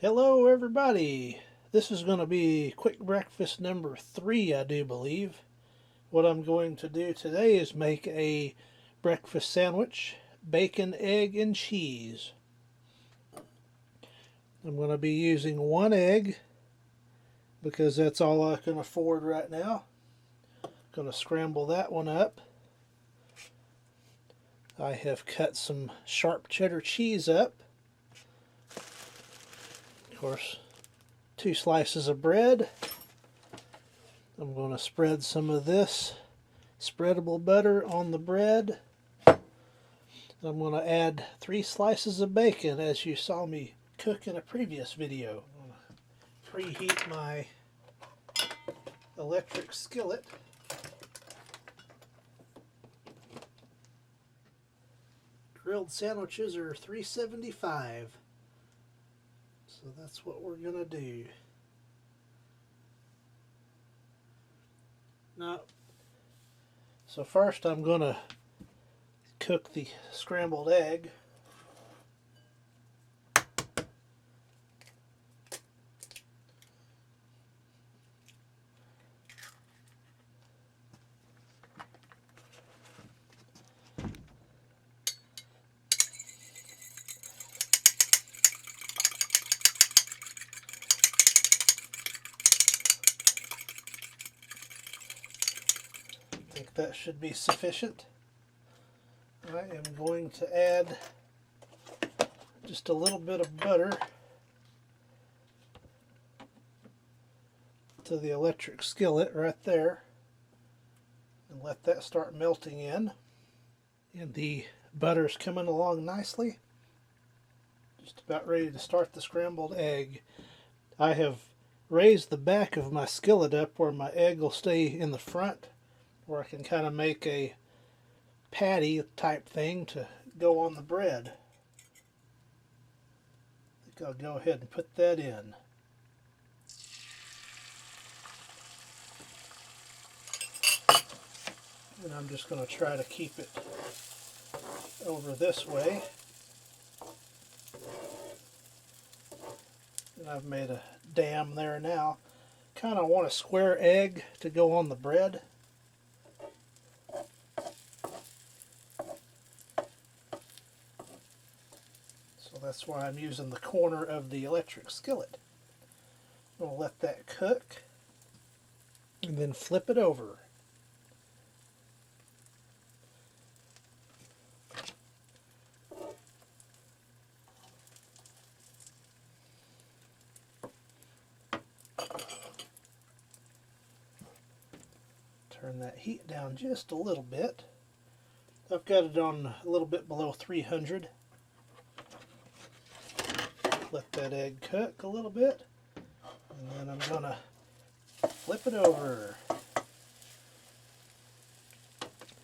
Hello everybody! This is going to be quick breakfast number 3, I do believe. What I'm going to do today is make a breakfast sandwich, bacon, egg, and cheese. I'm going to be using 1 egg because that's all I can afford right now. Going to scramble that one up. I have cut some sharp cheddar cheese up. Of course, 2 slices of bread. I'm going to spread some of this spreadable butter on the bread. I'm going to add 3 slices of bacon, as you saw me cook in a previous video. I'm going to preheat my electric skillet. Grilled sandwiches are $3.75, so that's what we're going to do. Now, so first I'm going to cook the scrambled egg. I think that should be sufficient. I am going to add just a little bit of butter to the electric skillet right there and let that start melting in. And the butter's coming along nicely. Just about ready to start the scrambled egg. I have raised the back of my skillet up where my egg will stay in the front, where I can kind of make a patty type thing to go on the bread. I think I'll go ahead and put that in. And I'm just going to try to keep it over this way. And I've made a dam there now. Kind of want a square egg to go on the bread. So that's why I'm using the corner of the electric skillet. I'm going to let that cook and then flip it over. Turn that heat down just a little bit. I've got it on a little bit below 300. Let that egg cook a little bit, and then I'm going to flip it over.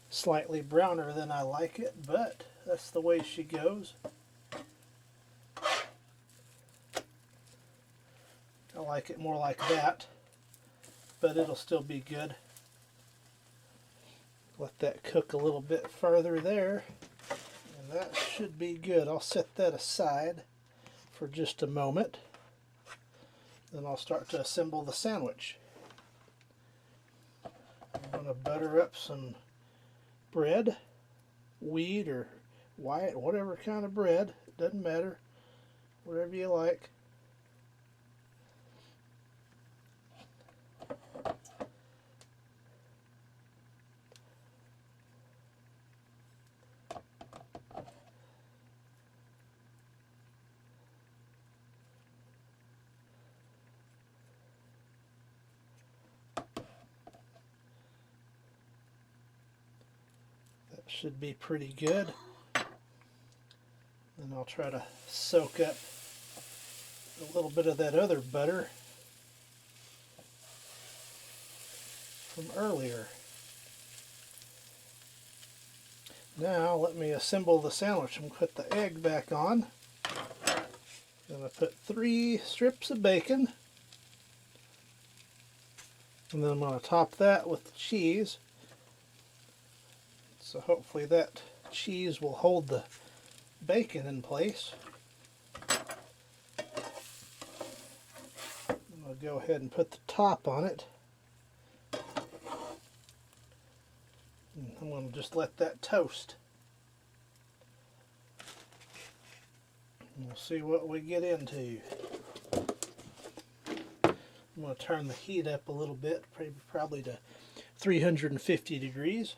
Slightly browner than I like it, but that's the way she goes. I like it more like that, but it'll still be good. Let that cook a little bit further there, and that should be good. I'll set that aside for just a moment. Then I'll start to assemble the sandwich. I'm going to butter up some bread, wheat or white, whatever kind of bread, it doesn't matter, whatever you like. Should be pretty good. And I'll try to soak up a little bit of that other butter from earlier. Now let me assemble the sandwich and put the egg back on. I'm going to put 3 strips of bacon, and then I'm going to top that with the cheese. So hopefully that cheese will hold the bacon in place. go ahead and put the top on it. And I'm going to just let that toast. And we'll see what we get into. I'm going to turn the heat up a little bit, probably to 350 degrees.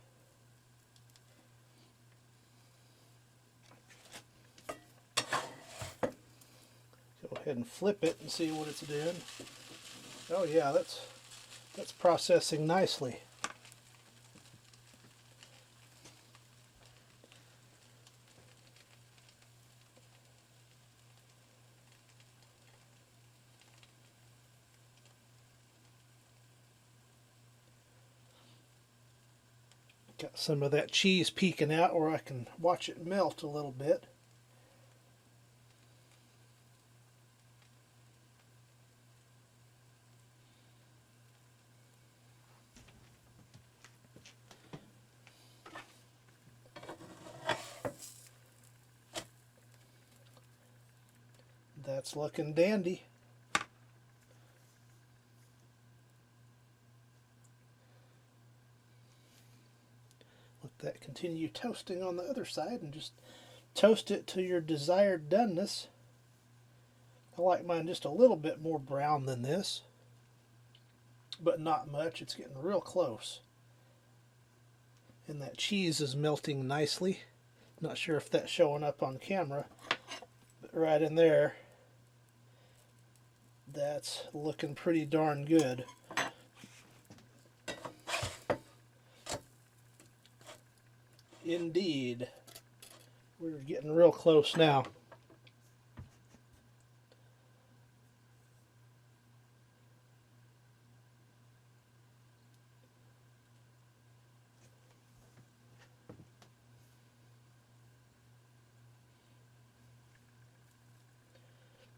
Go ahead and flip it and see what it's doing. Oh yeah, that's processing nicely. Got some of that cheese peeking out where I can watch it melt a little bit. That's looking dandy. Let that continue toasting on the other side and just toast it to your desired doneness. I like mine just a little bit more brown than this, but not much. It's getting real close. And that cheese is melting nicely. Not sure if that's showing up on camera, but right in there, that's looking pretty darn good. Indeed. We're getting real close now.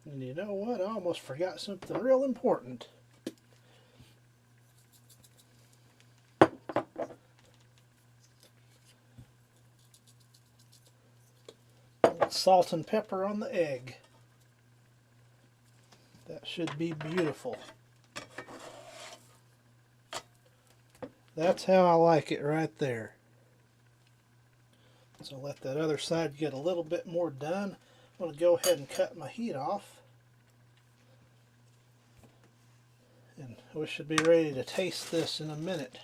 And you know what? I almost forgot something real important. Salt and pepper on the egg. That should be beautiful. That's how I like it right there. So let that other side get a little bit more done. I'm going to go ahead and cut my heat off. And we should be ready to taste this in a minute.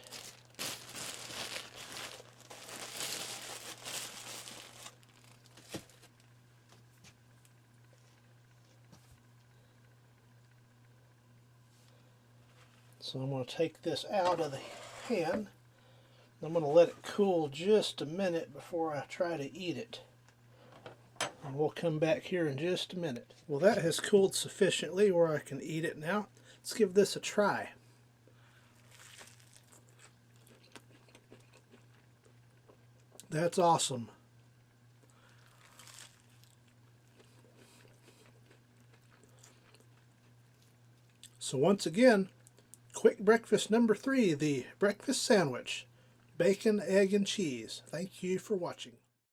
So I'm going to take this out of the pan. I'm going to let it cool just a minute before I try to eat it. And we'll come back here in just a minute. Well, that has cooled sufficiently where I can eat it now. Let's give this a try. That's awesome. So once again, quick breakfast number 3, the breakfast sandwich. Bacon, egg, and cheese. Thank you for watching.